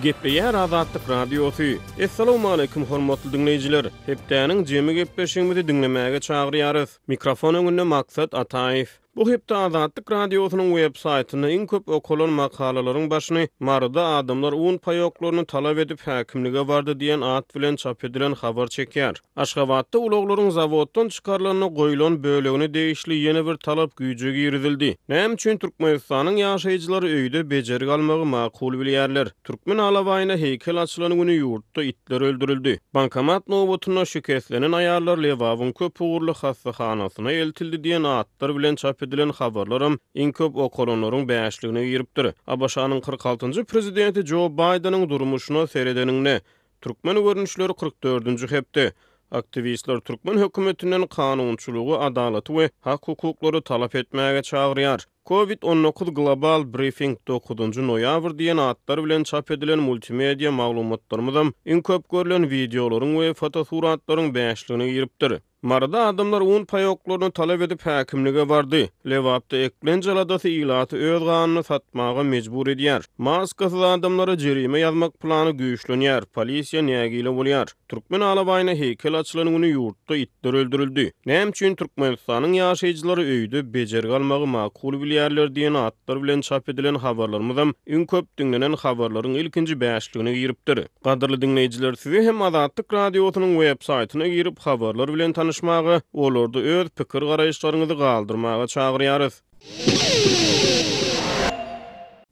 Gepleýär Azatlyk Radiosu. Assalamu alaykum hormatly dinleýijiler. Hepdäniň jemy gepleşigimizi dinlemäge çagyrýarys. Mikrofon öňünde Maksat Ataýew. Bu hepde Azatlyk Radiosynyň web saýtyna iň köp okulan makalalaryň başyny marada adamlar un paýoklaryny talap edip häkimlige bardy diýen at bilen çap edilen habar çekýär. Aşgabatda ulaglaryň zawoddan çykarlaryna goýulan bölegini değişli ýene bir talap güýje girizildi. Näme üçin Türkmenistanyň ýaşaýjylary öýde bejerik almagy makul bilýärler. Türkmen alawaýyna heykel açylan güni ýurtda itler öldürildi. Bankomat nowatyna şikeslenen aýarlar Lewawyň köp uğurly hassahanasyna eltildi diýen atlar bilen çap edilen habarlarym iň köp okulanlaryň bäşligine giripdir. Abaşanyň 46-njy prezidenti Joe Bidenyň durmuşyna seredeniňne Türkmen görnüşleri 44-nji hepde. Aktivistler Türkmen hökümetinden kanunçuluğu, adalaty we hak hukuklary talap etmäge çagyrýar. COVID-19 Global Briefing 9-njy noýabr diýen atlar bilen çap edilen multimedia maglumatlarymyzam iň köp görülen videolaryň we fotosuratlaryň bäşligine giripdir. Marada adamlar un paýoklaryny talap edip häkimlige bardy. Lewapda eklenje aladasy ilaty öz ganyny satmaga mejbur edýär. Maskasyz adamlara jerime ýazmak plany güýçlenýär. Polisiýa nägile bolýar. Türkmen alawaýyna heykel açylan güni ýurtda itler öldürildi. Näme üçin Türkmenistanyň ýaşaýjylary öýde bejerik almagy makul bilýärler diýen atlar bilen çap edilen habarlarymyzam iň köp dinlenen habarlaryň ilkinji bäşligine giripdir. Gadyrly dinleýijiler, sizi hem Azatlyk Radiosynyň web saýtyna girip habarlar bilen tanışmagy, olarda öz pikir garaýşlaryňyzy galdyrmaga çagyrýarys.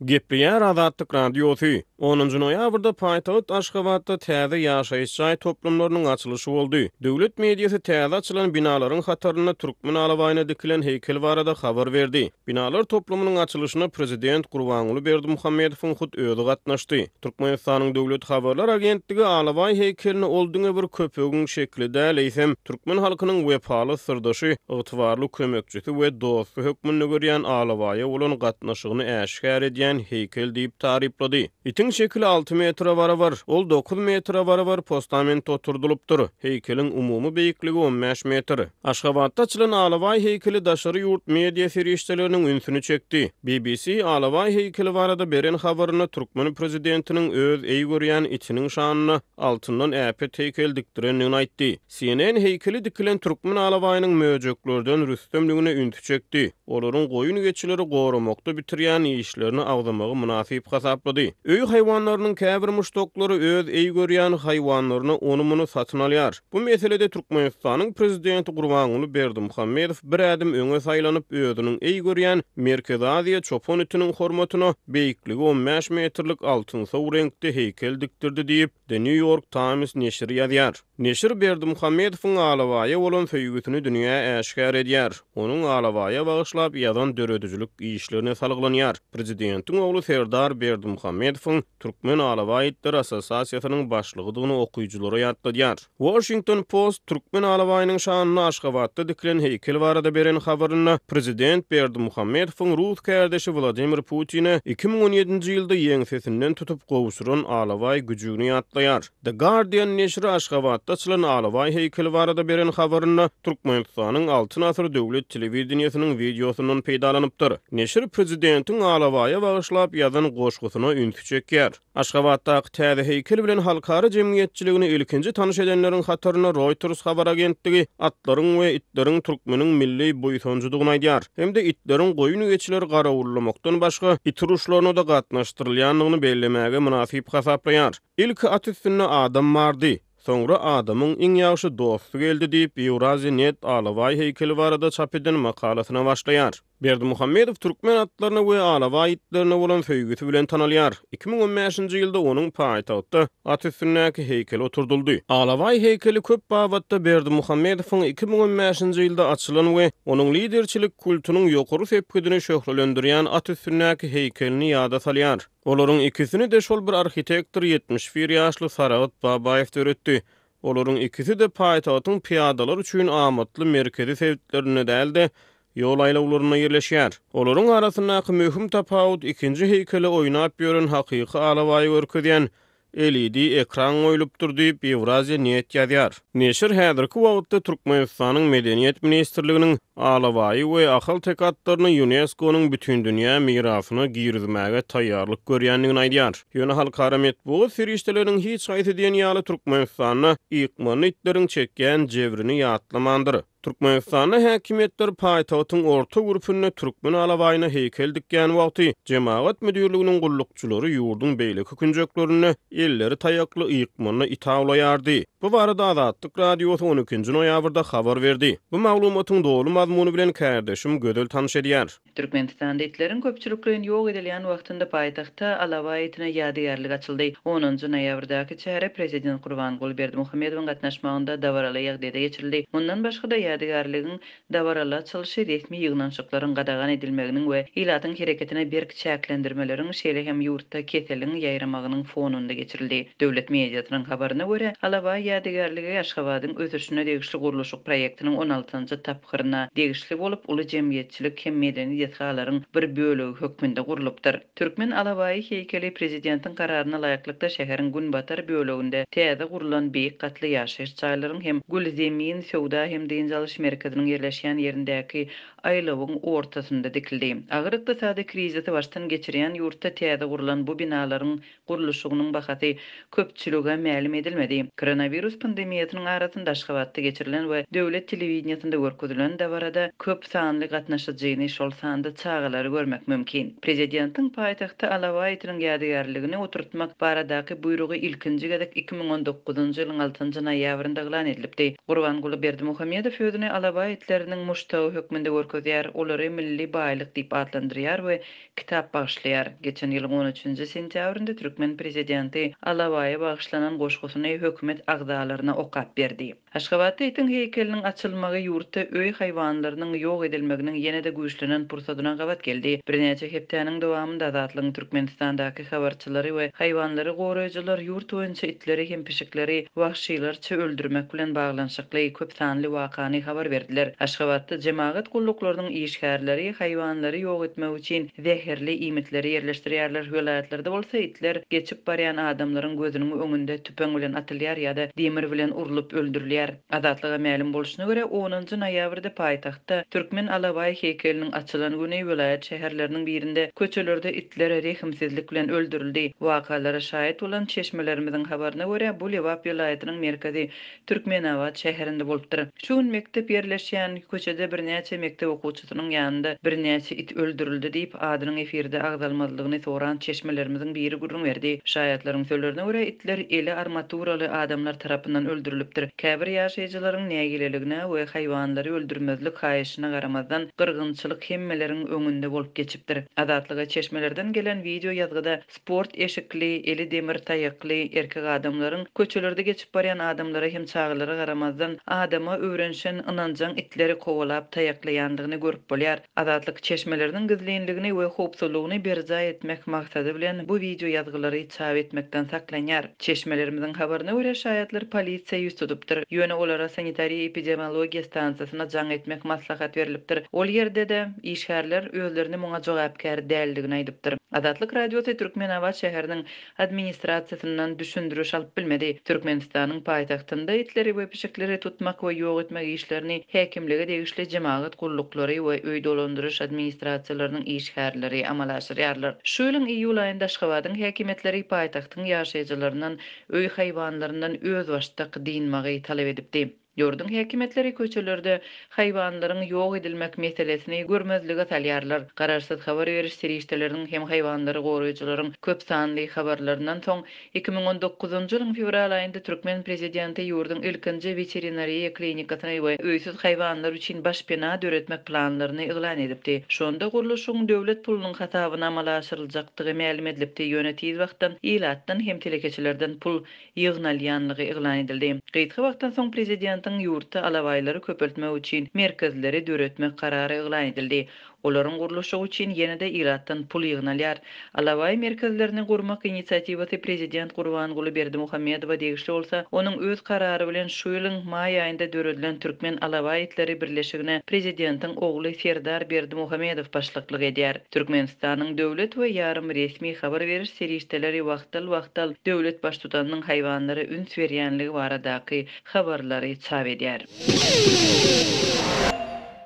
Gepleýär Azatlyk Radiosu. 10-njy noýabrda paýtagat Aşgabatda täze ýaşaýyş jaý toplumlarynyň açylyşy boldy. Döwlet mediýasy täze açylan binalaryň hataryna Türkmen alawaýyna dikilen heykel barada habar berdi. Binalar toplumynyň açylyşyna prezident Gurbanuly Berdimuhammedowyň hut özi gatnaşdy. Türkmenistanyň döwlet habarlar agentligi alawaý heykelini olduňa bir köpügiň şeklinde leýsem Türkmen halkynyň wepaly sirdaşy, ygtybarly kömekçisi we dosty hökmünde görýän alawaýa bolan gatnaşygyny äşkär edýän heykel diýip tariflady. Itin şekli 6 metra barabar, ol 9 metra barabar postament oturdulupdyr. Heykelin umumy beýikligi 15 metr. Aşgabatda açylan alawaý heykeli daşary ýurt media serişçileriniň ünsüni çekdi. BBC alawaý heykeli barada beren habaryna Türkmen prezidentiniň öz eý görýän içiniň şanyny altyndan äpet heykel dikdirenini aýtdy. CNN heykeli dikilen Türkmen alawaýynyň möjeklerden rüstemligine ünsü çekdi. Olaryň goýun geçileri goramakda bitirýän işlerini agdamagy munasyp hasaplady. Öý haýwanlarynyň käbir muşdoklary öz eý görýän haýwanlaryny onumuny satyn alýar. Bu meselede Türkmenistanyň prezidenti Gurbanuly Berdimuhammedow bir adım öňe saýlanyp özüniň eý görýän Merkez Aziýa çopon itiniň hormatyna beýikligi 15 metrlik altyn sow renkli heykel dikdirdi diýip The New York Times neşri ýazýar. Neşir Berdimuhammedowyň alawaýa bolan söýgüsini dünýä äşkär edýär. Onuň alawaýa bagyşlap ýazan döredüjilik işlerine salgylanyar. Prezidentiň ogly Serdar Berdimuhammedowyň Türkmen Alawaýytlar Assosiasiýasynyň başlygydygyny okuyjylara ýatladýar. Washington Post Türkmen alawaýynyň şanyny Aşgabatda dikilen heykel barada beren habaryna prezident Berdimuhammedowyň Rus kardeşi Vladimir Putin'e 2017-nji ýylda ýeňsesinden tutup gowuşuran alawaý güjüni ýatlaýar. The Guardian neşri Aşgabatda açylan alawaý heykeli barada beren habaryna Türkmenistanyň altyn asr döwlet telewizionynyň videosundan peýdalanypdyr. Neşir prezidentiň alawaýa bagyşlap ýazan goşgusyna ünsü çekýär. Aşgabatdaky täze heykel bilen halkara jemgyýetçiligini ilkinji tanış edenleriň hataryna Reuters habar agentligi atlaryň we itleriň türkmeniň milli boýsunçylygyny aýdýar. Hemde itleriň goýun geçileri garawullamakdan başga itiruşlaryna da gatnaşdyrylýanlygyny bellemäge munasyp hasaplaýar. İlk at üstüne adam bardy. Soňra adamyň iň ýaşy dosty geldi diýip Euraziya.net alawaý heykeli barada çap eden makalasyna başlaýar. Berdimuhammedow Türkmen atlaryna we alawaý itlerine bolan söýgüsi bilen tanalýar. 2015-nji ýylda onuň paýtagtda at üstündäki heykel oturduldy. Alawaý heykeli köp babatda Berdimuhammedowyň 2015-nji ýylda açylan we onuň liderçilik kultunyň ýokary sepkidini şöhrelendirýän at üstündäki heykelini ýada salýar. Olaryň ikisini de şol bir arhitektor 71 ýaşly Saragat Babaýew töretdi. Olaryň ikisi de paýtagtyň piýadalar üçin amatly merkezi sebitlerine däldi. Yol aýlawlaryna ýerleşýär. Olaryň arasyndaky möhüm tapawut ikinji heykeli oýnap ýören hakyky alawaý görkezýän LED ekran oýulypdyr diýip Ewrazia Net ýazýar. Neşir häzirki wagtda Türkmenistanyň Medeniýet Ministrliginiň alawaý we ahal tekatlaryny UNESCO-nyň bütün dünýä mirasyna girizmäge taýýarlyk görýändigini aýdýar. Ýöne halkara metbuat serişdeleriň hiç gaýsy diýen ýaly Türkmenistanyna ýykmany itleriň çekýän jebrini ýatlamandyr. Türkmenistanyň häkimetleri paýtagtyň orta grupuny türkmen alawaýyna heykel dikýän wagty jemaat müdürliginiň gullukçylary ýurdun beýleki künjeklerini elleri taýakly ýykmany itawlaýardy. Bu barada Azatlyk Radiosu 12-nji noýabrda habar berdi. Bu maglumatyň dogry mazmuny bilen kärdeşim gödel tanış edýär. Türkmenistanda itlerin köpçülüklerini ýok edilýän wagtynda paýtagta alawaý itine ýadygarlyk açyldy. 10-njy noýabrdaky çäre prezident Gurbanguly Berdimuhammedowyň gatnaşmagynda dawarala ýagdaýda geçirildi. Mundan başga da ýadygarlygyň dawarala açylyşy resmi ýygnançyklaryň gadagan edilmeginiň we ilatyň hereketine berk çäklendirmeleriň şeýle hem ýurtda keselin ýaýramagynyň fonunda geçirildi. Döwlet mediasynyň habaryna görä, alawaý ýadygarlygy Aşgabatyň ötüşine degişli guruluşyk proýektiniň 16-njy tapgyryna degişli bolup uly jemgyýetçilik hem medeniýet halaryň bir bölegi hökmünde gurulypdyr. Türkmen alawaý heykeli prezidentiň kararyna laýyklykda şäheriň Günbatar böleginde täze gurulan beýik gatly ýaşaýyş çaýlaryň hem Gülzemin Sowda hem dynjalyş merkeziniň ýerleşýän ýerindäki aýlawyň ortasynda dikildi. Agyr ykdysady krizisi başdan geçirýän ýurtda täze gurulan bu binalaryň guruluşynyň bahasy köpçülüge ma'lum edilmedi. Koronavirus pandemiýasynyň arasynda Aşgabatda geçirilen we döwlet telewizionynda görkezilen dawarada köp sanly gatnaşyjyny şol sanda çağalary görmek mümkin. Prezidentiň paýtagta alawaý itiniň ýadygarlygini oturtmak baradaky buyrugy ilkinji gedek 2019-njy ýylyň 6-njy noýabrynda elan edilipdi. Gurbanguly Berdimuhammedow özüni alawaý itleriniň muştagy hökmünde görkezýär, olary milli baýlyk diýip adlandyrýar we kitap bagşlaýar. Geçen ýylyň 13-nji sentýabrynda Türkmen prezidenti alawaýa bagşlanan goşgusyny hökümet agzalaryna okap berdi. Aşgabatda itiň heykeliniň açylmagy ýurtda öý haýwanlarynyň ýok edilmeginiň ýene-de güýçlenen pursadyna gabat geldi. Birnäçe hepdeniň dowamında Azatlygyň Türkmenistandaky habarçylary we haýwanlary goraýjylar ýurt boýunça itleri hem pişikleri wahşylarça öldürmek bilen baglanyşykly köp sanly wakany habar berdiler. Aşgabatda jemaat gulluklarının işgärleri haýwanlary ýok etmek üçin zäherli imitleri ýerleşdirýärler. Vilayatlarda bolsa itler geçip barýan adamlaryň gözüniň öňünde tüpeň bilen atylýar ýa-da demir bilen urulup öldürilýär. Azatlyga ma'lum boluşyna görä 10-njy noýabrda paýtagtda Türkmen alawaý heykeliniň açylan güni vilayat şäherleriniň birinde köçelerde itler rehimsizlik bilen öldürildi. Wakalara şahit bolan çeşmelerimiziň habaryna görä bu Lewap vilayatynyň merkezi Türkmenawat şäherinde bolupdyr. Şu gün mektep ýerleşýän köçede birnäçe mektep okuwçysynyň ýanynda birnäçe it öldürildi diýip adynyň efirde agdalmazlygyny soran çeşmelerimiziň biri gurrun berdi. Şahyatlaryň sözlerine görä itler ele armaturaly adamlar tarapyndan öldürilipdir. Käbir ýaşaýjylaryň nägileligine we haýwanlary öldürmezlik haýyşyna garamazdan gyrgynçylyk hemmeleriň öňünde bolup geçipdir. Azatlyga çeşmelerden gelen video ýazgyda sport eşikli, eli demir taýakly erkek adamlaryň köçelerde geçip barýan adamlara hem çağalara garamazdan adama öwrenşen ynanjan itleri kowalap taýaklaýandygyny görüp bolýar. Azatlyk çeşmeleriniň gizlenligini we howpsuzlygyny berja etmek maksady bilen bu video ýazgylary çap etmekden saklanýar. Çeşmelerimiziň habaryna görä şahyatlar polisiýa ýüz tutupdyr. Ýöne olara sanitariýa epidemiologiýa stansiýasyna jaň etmek maslahat berilipdir. Ol ýerde de işgärler özlerini muňa jogapkär däldigini aýdypdyr. Azatlyk Radiosu Türkmenawat şäheriniň administrasiýasyndan düşündürüş alyp bilmedi. Türkmenistanyň paýtagtynda itleri we pişikleri tutmak we ýok etmek işlerini häkimlige degişli jemaat gullukları we öý dolandyryş administrasiýalarynyň işgärleri amal aşyrýarlar. Şu ýylyň iýul aýynda Aşgabatyň häkimetleri paýtagtyň ýaşaýjylaryndan öý haýwanlaryndan öz başlyk dinmagy talap edipdi. Ýurdun häkimetleri köçelerde haýwanlaryň ýok edilmek meselesini görmezlige salýarlar. Gararsyz habar beriş serişdeleriniň hem haýwanlary goraýjylaryň köp sanly habarlaryndan soň 2019-njy ýylyň fevral aýynda Türkmen prezidenti ýurdun ilkinji veterinariýa klinikasyny we öýsiz haýwanlar üçin başpena döretmek planlaryny elan edipdi. Şonda guruluşyň döwlet pulunyň hasabyna amal aşyryljakdygy ma'lum edilipdi. Ýöne tiz wagtdan ilatdan hem telekeçilerden pul ýygnalýanlygy elan edildi. Gysga wagtdan soň prezident ýurtda alawaýlary köpeltmek üçin merkezleri döretmek karary elan edildi. Olaryň guruluşy üçin ýene-de Iratdan pul ýygnalýar. Alaway merkezlerini gurmak inisiatiwaty prezident Gurbanguly Berdimuhammedowa degişli bolsa, onuň öz karary bilen şu ýylyň may aýynda döredilen Türkmen Alawayitleri birleşigine prezidentiň ogly Serdar Berdimuhammedow başlyklyk edýär. Türkmenistanyň döwlet we ýarym resmi habar beriş serişdeleri wagtal döwlet baştutanyň haýwanlary üns berýänligi baradaky habarlary çap edýär.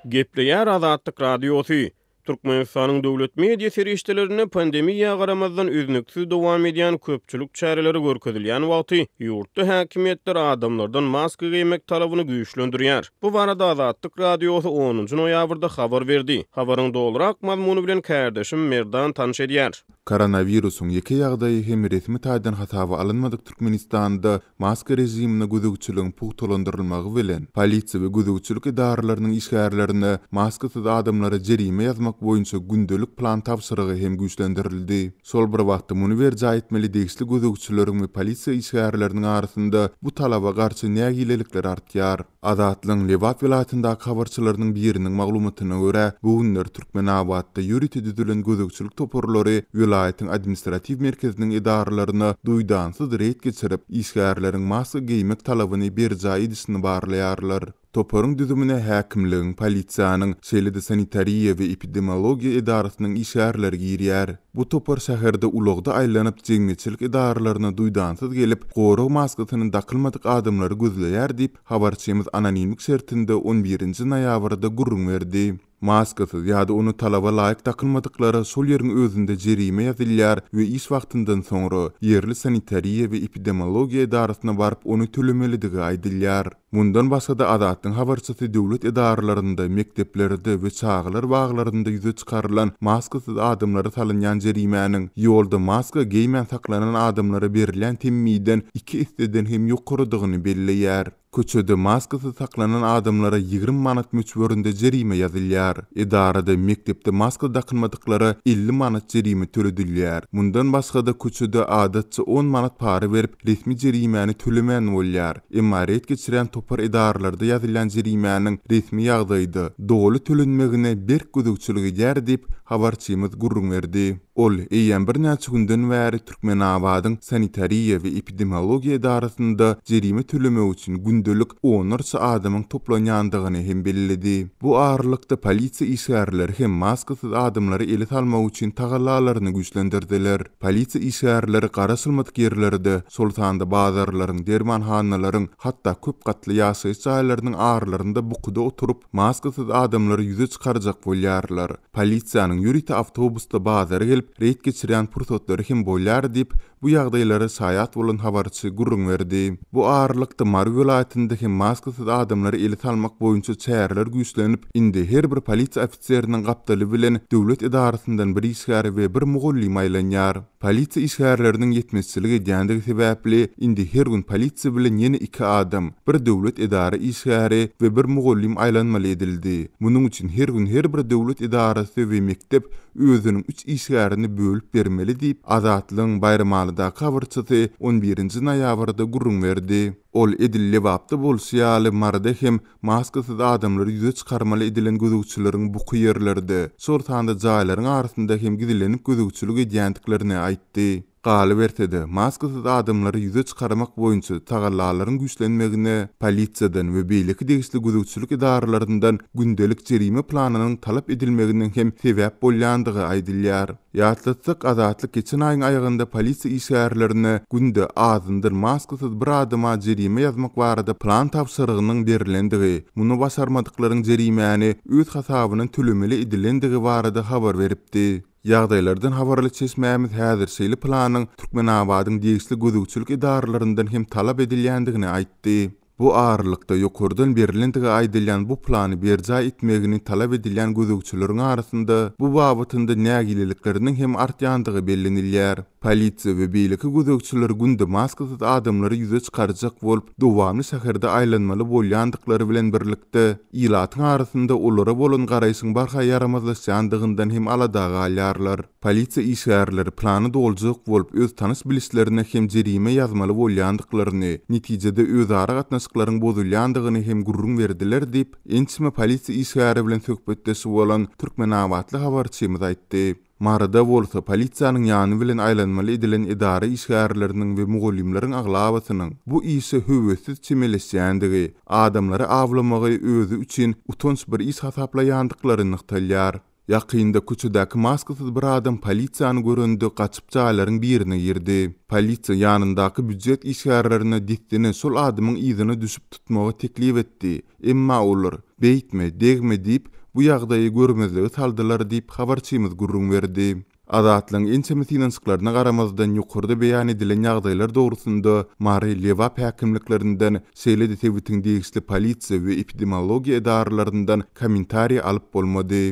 Gepleýär Azatlyk Radiosy. Türkmenistanyň döwlet media serişdelerini pandemiýa garamazdan üznüksiz dowam edýän köpçülik çäreleri görkezilýän wagty ýurtda häkimetler adamlardan maska giymek talabyny güýçlendirýär. Bu barada Azatlyk Radiosy 10 noýabrda habar berdi. Habaryň dolurak mazmuny bilen kärdeşim Merdan tanış edýär. Koronavirusun ýeke ýagdaýy hem resmi taýdan hataby alınmadyk Türkmenistanda maska rejimine güdükçülüğün puhtalandyrylmagy bilen polisiýa we güdükçülük idaralarynyň işgärlerini maskasyz adamlara jerime ýazmak boýunça gündelik plan tapşyrygy hem güýçlendirildi. Sol bir wagtda muny berjä etmeli degişli güdükçüleriň we polisiýa işgärleriniň arasynda bu talaba garşy nägilelikler artýar. Azatlyň Lewat vilayatyndaky habarçylarynyň biriniň maglumatyna görä, bu günler Türkmenabadda ýürüti düzülen güdükçülük toporlary vilayatyň administrativ merkeziniň idaralaryna duýdansız reýt geçirip, işgärleriň maska giymek talabyny berjä edişini barlaýarlar. Toporyň düzümine häkimligiň, polisiýanyň, şeýle-de sanitariýa we epidemiologiýa idarasynyň işgärleri girýär. Bu topor şäherde ulagda aýlanyp jeňmeçilik idaralaryna duýdansız gelip, goraw maskasyny dakylmadyk adamlary gözleýär diýip habarçymyz anonimlik şertinde 11 noýabrda gurrun berdi. Maskasyz ýa-da onu talaba laýyk takylmadyklara şol ýeriň özünde jerime ýazylýar we iş wagtyndan soňra ýerli sanitariýa we epidemiologiýa idarasyna baryp onu tölemelidigi aýdylýar. Mundan başga da Azatlyň habarçysy döwlet idaralarynda, mekteplerde we çağlar baglarynda ýüze çykarylan maskasyz adamlara salynýan jerimäniň ýolda maska giýmän saklanan adamlara berilen temmiden 2 isteden hem ýokarydygyny belleýär. Köçede maskasy saklanan adamlara 20 manat möçberinde jerime ýazylýar. Idarada mektepde maska dakylmadyklara 50 manat jerime töledilýär. Mundan başga da köçede adatça 10 manat para berip resmi jerimäni tölemän bolýar. Emaret geçiren topar idaralarda ýazylýan jerimäniň resmi ýagdaýda dogly tölenmegine berk güdükçüligi ýer diýip habarçymyz gurrun berdi. Ol eýen bir näçe günden bäri Türkmenabadyň sanitariýa we epidemiologiýa idarasynda jerime tölemek üçin gündelik 10 adamyň toplanýandygyny hem bellädi. Bu aralykda polisiýa işgärleri hem maskasyz adamlary ele salmak üçin tagallalaryny güýçlendirdiler. Polisiýa işgärleri garasylmadyk ýerlerde, Sultanda bazarlaryň, dermanhanalaryň, hatda köp gatly ýaşaýyş jaýlarynyň arlarynda bukuda oturup maskasyz adamlary ýüze çykarjak bolýarlar. Polisiýanyň ýürüti awtobusda bazara gelip reýt geçirýän pursotlary hem bolýar diýip bu ýagdaýlary saýat bolan habarçy gurrun berdi. Bu aralykda Marw vilayatynda hem maskasyz adamlary ele salmak boýunça çäreler güýçlenip, indi her bir polisiýa ofisieriniň gapdaly bilen döwlet idarasyndan bir işgär we bir mugullim aýlanýar. Polisiýa işgärleriniň ýetmezçiligi edýändigi sebäpli indi her gün polisiýa bilen ýene 2 adam, bir döwlet idara işgäri we bir mugullim aýlanmaly edildi. Munyň üçin her gün her bir döwlet idarasy we mektep özüniň 3 işgärini bölüp bermeli diýip Azatlyň bayramalyda habarçysy 11 noýabrda gurrun berdi. Ol edilli wagtda bolsaýaly marda hem maskasyz adamlary ýüze çykarmaly edilen gözükçüleriň bu ýerlerde, sortanda jaýlaryň arasynda hem gidilenip gözükçülük edýändiklerini aýtdy. Galy bertede maskasyz adamlary ýüze çykarmak boýunça tagallalaryň güýçlenmegine polisiýadan we beýleki degişli gözükçülük idaralaryndan gündelik jerime planynyň talap edilmeginiň hem sebäp bolýandygy aýdylýar. Ýatlatsak Azatlyk geçen aýyň aýagynda polisiýa işgärlerini günde azyndyr maskasyz bir adama jerime ýazmak barada plan tapşyrygynyň berilendigi, muny başarmadyklaryň jerimäni öz hasabyna tölemeli edilendigi barada habar beripdi. Ýagdaýlardan habarly çeşmämiz häzir şeýle planyň Türkmenabadyň degişli gözükçülük idaralaryndan hem talap edilýändigini aýtdy. Bu aralykda ýokurdan berilendigi aýdylýan bu plany berjä etmegini talap edilýän gözükçüleriň arasynda bu babatynda nägilelikleriniň hem artýandygy bellenilýär. Polisiýa we beýleki gözükçüler günde maskasyz adamlary ýüze çykarjak bolup, dowamly şäherde aýlanmaly bolýandyklary bilen birlikde ýylatyň arasynda olara bolan garaýşyň barha yaramazlaşýandygyndan hem alada galýarlar. Polisiýa işgärleri plany doljak bolup, öz tanys bilişlerine hem jerime ýazmaly bolýandyklaryny, netijede özara gatnaşyk prinsiplaryň bozulýandygyny hem gurrun berdiler diýip ençime polisiýa işgäri bilen söhbetdeşip bolan Türkmenawatly habarçymyz aýtdy. Marada bolsa polisiýanyň ýany bilen aýlanmaly edilen idara işgärleriniň we mugallimleriň aglabasynyň bu işe höwesiz çimelişýändigi, adamlary awlamagy özü üçin utanç bir iş hasaplaýandyklaryny ýykdylýar. Ýakynda küçüdäki maskasyz bir adam polisiýany görende gaçyp jaýlaryň birine girdi. Polisiýa ýanyndaky büdjet işgärlerine diýdini şol adamyň ýzyny düşüp tutmagy teklip etdi. Emma olar beýtme, degme diýip bu ýagdaýy görmezligi saldylar diýip habarçymyz gurrun berdi. Adatlyň ençeme finansyklaryna garamazdan ýokurda beýan edilen ýagdaýlar dogrusynda Mary Lewap häkimliklerinden Seýledi Tewitiň degişli polisiýa we epidemiologiýa edaralarynyň kommentariýa alyp bolmady.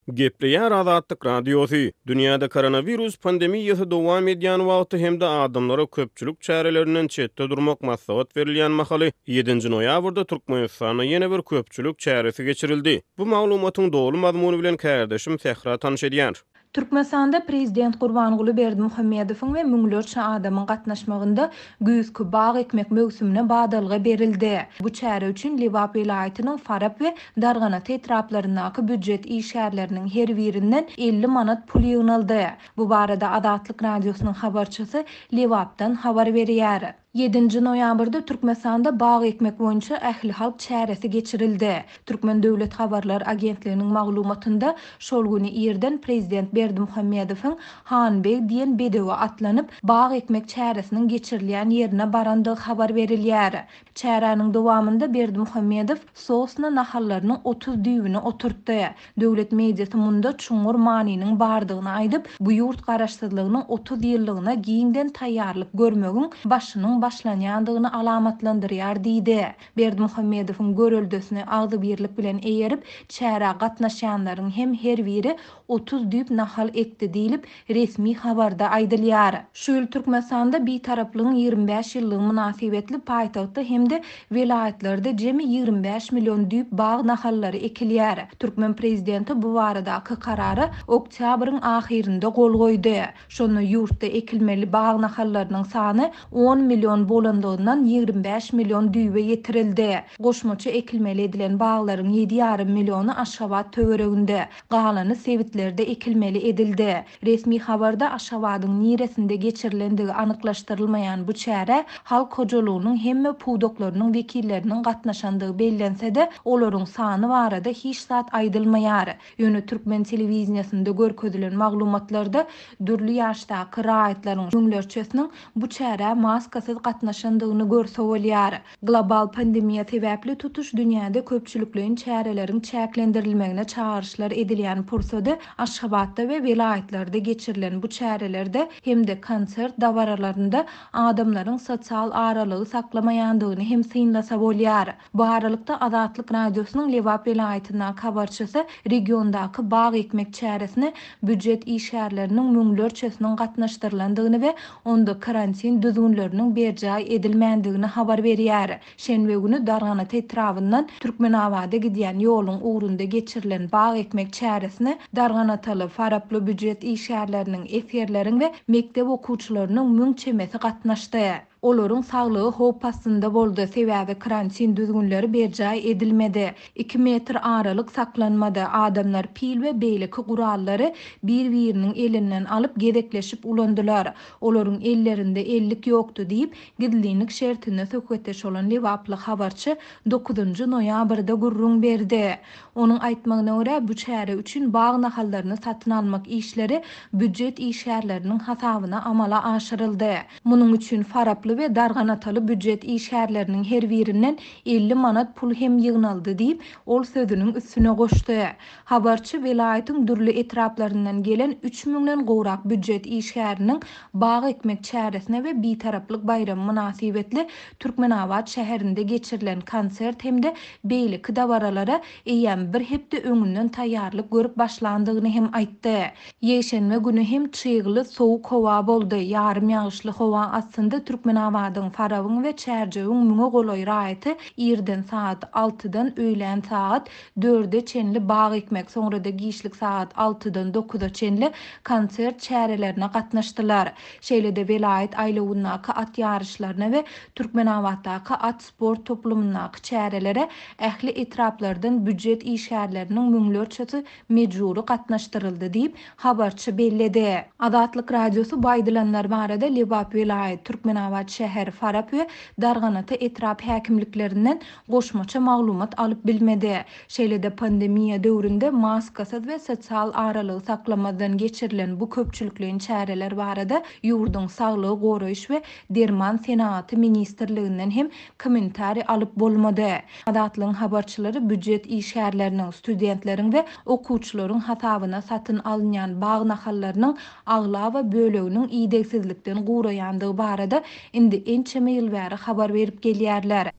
Gepleýär Azatlyk radiosu. Dünýäde koronavirus pandemiýasy dowam edýän wagty hemde adamlara köpçülük çärelerinden çetde durmak maslahat berilýän mahaly 7-nji noýabrda Türkmenistana ýene bir köpçülük çäresi geçirildi. Bu maglumatyň dogry mazmuny bilen kärdeşim Sehra tanyş edýär. Türkmenistanda Prezident Gurbanguly Berdimuhammedowyň we müňlerçe adamyň gatnaşmagynda güýzkü bag ekmek mögsümine badalga berildi. Bu çäre üçin Lewap vilayatynyň Farap we Darganat etraplarynaky büdjet işgärleriniň her birinden 50 manat pul ýygnaldy. Bu barada Azatlyk radiosynyň habarçysy Lewapdan habar berýär. 7-nji noýabrda Türkmenistanda bag ekmek boýunça ähli halk çäresi geçirildi. Türkmen Döwlet Habarlar Agentliginiň maglumatynda şol güni ýerden Prezident Berdimuhammedowyň Hanbeg diýen bedewe atlanyp bag ekmek çäresiniň geçirilýän ýerine barandygy habar berilýär. Çäräniň dowamynda Berdimuhammedow sosna nahallarynyň 30 düýbüni oturtdy. Döwlet mediasy munda çuňur manynyň bardygyny aýdyp, bu ýurt garaşsyzlygynyň 30 ýyllygyna giňden taýýarlyk görmegiň başynyň başlanýandygyny alamatlandyrýar diýdi. Berdimuhammedowyň görüldüsini agdy birlik bilen eýerip, çäre gatnaşanlaryň hem her biri 30 düýp nahal ekdi diýilip resmi habarda aýdylýar. Şu ýyl Türkmenistanda bir taraplyň 25 ýyllyk münasibetli paýtagtda hemde vilayatlerde jemi 25 million düýp bag nahallary ekilýär. Türkmen prezidenti bu baradaky karary oktýabryň ahirinde gol goýdy. Şonu ýurtda ekilmeli bag nahallarynyň sany 10 million bolandygyndan 25 million düýbe ýetirildi. Goşmaça ekilmeli edilen baglaryň 7,5 milliony Aşgabat töwereginde, galany sewitlerde ekilmeli edildi. Resmi habarda Aşgabatyň niresinde geçirilendigi anyklaşdyrylmaýan bu çäre halk hojalygynyň hemme puwdoklarynyň wekilleriniň gatnaşandygy bellense-de olaryň sany barada hiç zat aýdylmaýar. Ýöne Türkmen telewizionyasynda görkezdilen maglumatlarda dürli ýaşdaky raýatlaryň müňlerçesiniň bu çäre maskasyz gatnaşandygyny görse bolýar. Global pandemiýa sebäpli tutuş dünýäde köpçülikliň çäreleriň çäklendirilmegine çağrışlar edilýän pursada Aşgabatda we vilayatlarda geçirilen bu çärelerde hemde konsert dawaralarynda adamlaryň sosial aralygy saklamaýandygyny hem synlasa bolýar. Bu aralykda Azatlyk radiosynyň Lewap vilayatyna habarçysy regiondaky bag ekmek çäresine büdjet işgärleriniň müňlerçesiniň gatnaşdyrylandygyny we onda karantin düzgünleriniň berjaý edilmändigini habar berýär. Şenbe güni Darganat etrafyndan Türkmenawada gidýän ýoluň ugrunda geçirilen bag ekmek çäresine Darganataly Faraply büdjet işgärleriniň efirleriň we mektep okuwçylarynyň müňçemesi gatnaşdy. Olaryň saglygy howp astynda boldy, sebäbi karantin düzgünleri berjaý edilmedi. 2 metr aralyk saklanmady. Adamlar pil we beýleki gurallary bir-biriniň elinden alyp gedekleşip ulandylar. Olaryň ellerinde ellik ýokdy diýip gidlinik şertine söhbetdeş bolan Lewaply habarçy 9-njy noýabrda gurrun berdi. Onuň aýtmagyna görä bu çäre üçin bag nahallaryny satyn almak işleri büdjet işgärleriniň hasabyna amala aşyryldy. Munyň üçin Faraply we Darganataly büdjet işgärleriniň her birinden 50 manat pul hem ýygnaldy diýip ol sözüniň üstüne goşdy. Habarçy vilayatyň dürli etraplaryndan gelen 3000den gowrak büdjet işgäriniň bag ekmek çäresine we bir taraplyk bayram münasibetli Türkmenawat şäherinde geçirilen konsert hemde beýleki dawaralara eýem bir hepde öňünden taýýarlyk görüp başlandygyny hem aýtdy. Ýeşenme güni hem çygyly sowuk howa boldy. Ýarym ýagyşly howa aslında Türkmen Türkmenabadyň Farawyň we Çärjegiň müňe golaý raýaty irden saat 6-dan öýlen saat 4-de çenli bag ekmek, soňra-da giýişlik saat 6-dan 9-a çenli konsert çärelerine gatnaşdylar. Şeýle-de velayet aýlawyndaky at ýarışlaryna we Türkmenabaddaky at sport toplumynaky çärelere ähli etraplardan büdjet işgärleriniň müňlerçesi mejburi gatnaşdyryldy diýip habarçy belledi. Adatlyk radiosu baýdylanlar barada Lebap velayet Türkmenabad şäheri Farap we Darganaty etrap häkimliklerinden goşmaça maglumat alyp bilmedi. Şeýle-de pandemiýa döwründe maskasyz we sosial aralygy saklamadan geçirilen bu köpçülikliň çäreler barada ýurduň saglygy goraýyş we derman senaty ministrliginden hem kommentari alyp bolmady. Adatlyň habarçylary büdjet işgärleriniň, studentleriň we okuwçylaryň hatabyna satyn alynýan bag nahallarynyň agla we böleginiň iýdegsizlikden guraýandygy barada indi ençeme ýyl bäri habar berip gelýärler.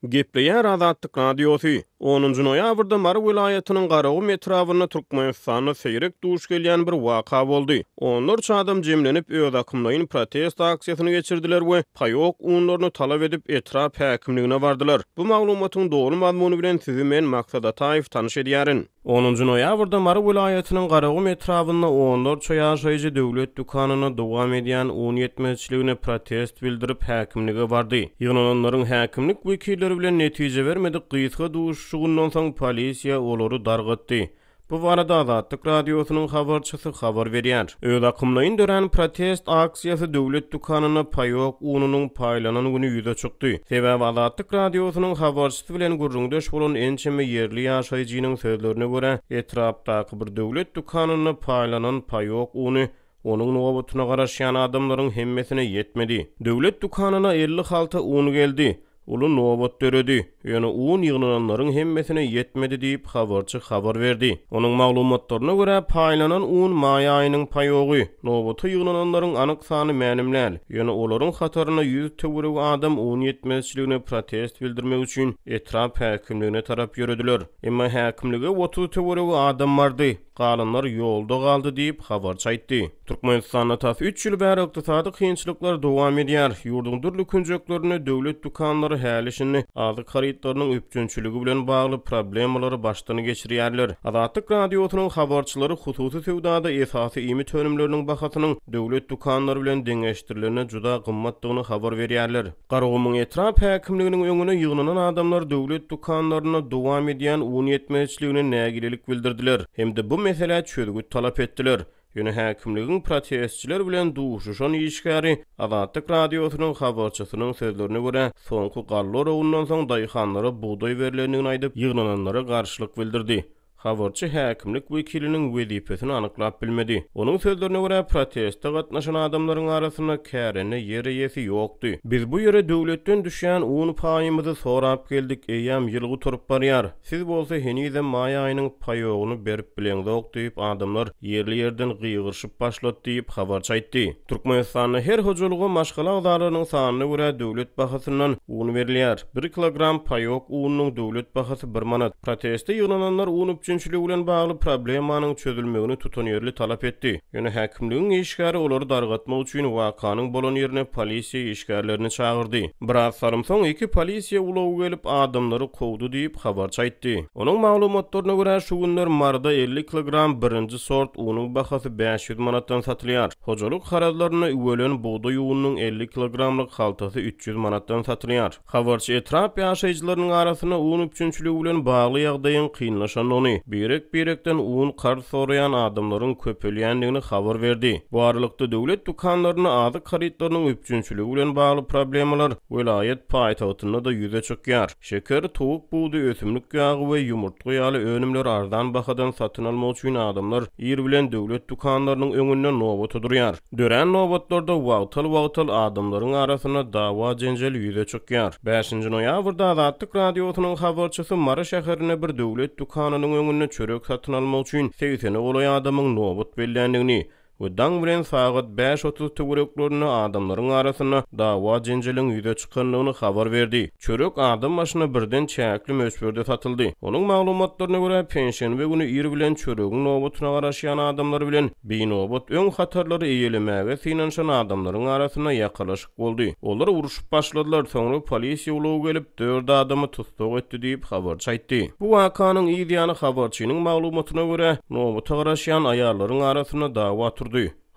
Gepleýär Azatlyk radiosu 10-njy noýabrda Mary vilayatynyň Garagy etrawyna Türkmenistana seýrek duş gelýän bir waka boldy. Onlarça adam jemlenip öz akymlaryň protest aksiýasyny geçirdiler we paýok unlaryny talap edip etrap häkimligine bardylar. Bu maglumatyň dogry mazmuny bilen sizi men Maksat Ataýew tanyş edýärin. 10-njy noýabrda Mary vilayatynyň Garagy etrawyna onlarça ýaşaýjy döwlet dukanyna dowam edýän un ýetmezçiligine protest bildirip häkimlige bardy. Ýygnalanlaryň häkimlik wekilleri bilen netije bermedik gysga duşuşygundan soň polisiýa olary dargatdy. Bu barada Azatlyk radiosynyň habarçysy habar berýär. Öz akymlaryň dören protest aksiýasy döwlet dukanyna paýok ununyň paýlanan güni ýüze çykdy. Sebäbi Azatlyk radiosynyň habarçysy bilen gurrundaş bolan ençeme ýerli ýaşaýjynyň sözlerine görä, etrapdaky bir döwlet dukanyna paýlanan paýok uny onuň nowatyna garaşýan adamlaryň hemmesine ýetmedi. Döwlet dukanyna 50 halta un geldi. Ulu nowat döredi. Ýöne un ýygnalanlaryň hemmesine ýetmedi diýip habarçy habar berdi. Onuň maglumatlaryna görä paýlanan un maýa aýynyň paýogy. Nowaty ýygnalanlaryň anyk sany mänimläl. Ýöne olaryň hataryna 100 töwereg adam un ýetmezçiligine protest bildirmek üçin etrap häkimligine tarap ýörediler. Emma häkimlige 30 töwereg adam bardy. Galanlar ýolda galdy diýip habarçy aýtdy. Türkmenistanda tas 3 ýyl bäri ykdysady kynçylyklar dowam edýär. Ýurduň dürli künjeklerini döwlet dukanlary hälişini azyk harytlarynyň üpjünçüligi bilen bagly problemalary başdan geçirýärler. Azatlyk radiosynyň habarçylary hususy sewdada esasy ýymit önümleriniň bahasynyň döwlet dukanlary bilen deňeşdirilene juda gymmatlygyny habar berýärler. Garagymyň etrap häkimliginiň öňüne ýygnanan adamlar döwlet dukanlaryna dowam edýän un ýetmezçiligine nägilelik bildirdiler. Hemde bu mesele çözgüt talap etdiler. Ýöne häkimligiň protestçiler bilen duşuşan işgäri Azatlyk radiosynyň habarçysynyň sözlerine görä soňky gallar ondan soň daýhanlara buğday berilendigini aýdyp ýygnalanlara garşylyk bildirdi. Habarçy häkimlik wekiliniň wezipesini anyklap bilmedi. Onuň sözlerine görä protestde gatnaşan adamlaryň arasynda kärene ýere ýesi ýokdy. Biz bu ýere döwletden düşýän un paýymyzy sorap geldik, eýam ýylgy turup barýar. Siz bolsa henüze maýa aýynyň paýogyny berip bileňdok diýip adamlar ýerli ýerden gyýgyrşyp başlatdy diýip habarçy aýtdy. Türkmenistanyň her hojalygy maşgala agdararynyň sanyna görä döwlet bahasyndan un berilýär. 1 kilogram paýok ununyň döwlet bahasy 1 manat. Protestde ýygnalanlar un üpjünçüligi bilen bagly problemanyň çözülmegini tutanýerli talap etdi. Ýöne häkimligiň işgäri olary dargatmak üçin wakanyň bolan ýerine polisiýa işgärlerini çağırdy. Biraz sarym soň 2 polisiýa ulagy gelip adamlary kowdy diýip habarçy aýtdy. Onuň maglumatlaryna görä şu günler Marda 50 kilogram birinji sort unyň bahasy 500 manatdan satylýar. Hojalyk harazlaryna üwelen buğday ununyň 50 kilogramlyk haltasy 300 manatdan satylýar. Habarçy etrap ýaşaýjylarynyň arasyna un üpjünçüligi bilen bagly ýagdaýyň kynlaşanyny, birekden un kar sorayan adamlaryň köpelýändigini habar berdi. Bu aralykda döwlet dukanlaryna azyk harytlarynyň üpjünçüligi bilen bagly problemalar vilayet paýtagtyna da ýüze çykýar. Şeker, towuk, buğday, ösümlik ýagy we ýumurtga ýaly önümler ardan bahadan satyn almak üçin adamlar ýer bilen döwlet dukanlarynyň öňünde nowat durýar. Dören nowatlarda wagtal adamlaryň arasyna dawa jenjel ýüze çykýar. 5-nji noýabrda Azatlyk radiosynyň habarçysy Mara şäherine bir döwlet dukanynyň öňünde çörek satyn almak üçin 80 golaý adamyň nowat bellendigini we daň bilen sagat 5:30 töwereklerini adamlaryň arasyna dawa jenjeliň ýüze çykanlygyny habar berdi. Çörek adam başyna birden çäkli mösberde satyldy. Onuň maglumatlaryna görä pensiýa günü ýeri bilen çöregiň nobatyna garaşýan adamlar bilen beýnobat öň hatarlary eýelemäge finanşan adamlaryň arasyna ýakalaşyk boldy. Olar uruşup başladylar, soňra polisiýa ulugy gelip 4 adamy tutsak etdi diýip habar çaýtdy. Bu wakanyň ýa-da habarçynyň maglumatyna görä nobata garaşýan aýallaryň arasyna dawa turdy.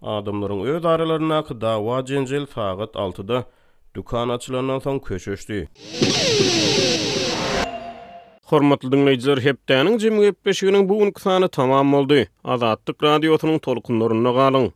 Adamlaryň öz aralaryna dawa jenjel sagat 6-da dukan açylandan soň köçüşdi. Hormatly dinleýijiler, hepdäniň jemgyýet beşiginiň bugünkü sany tamam boldy. Azatlyk radiosynyň tolkunlaryna galyň.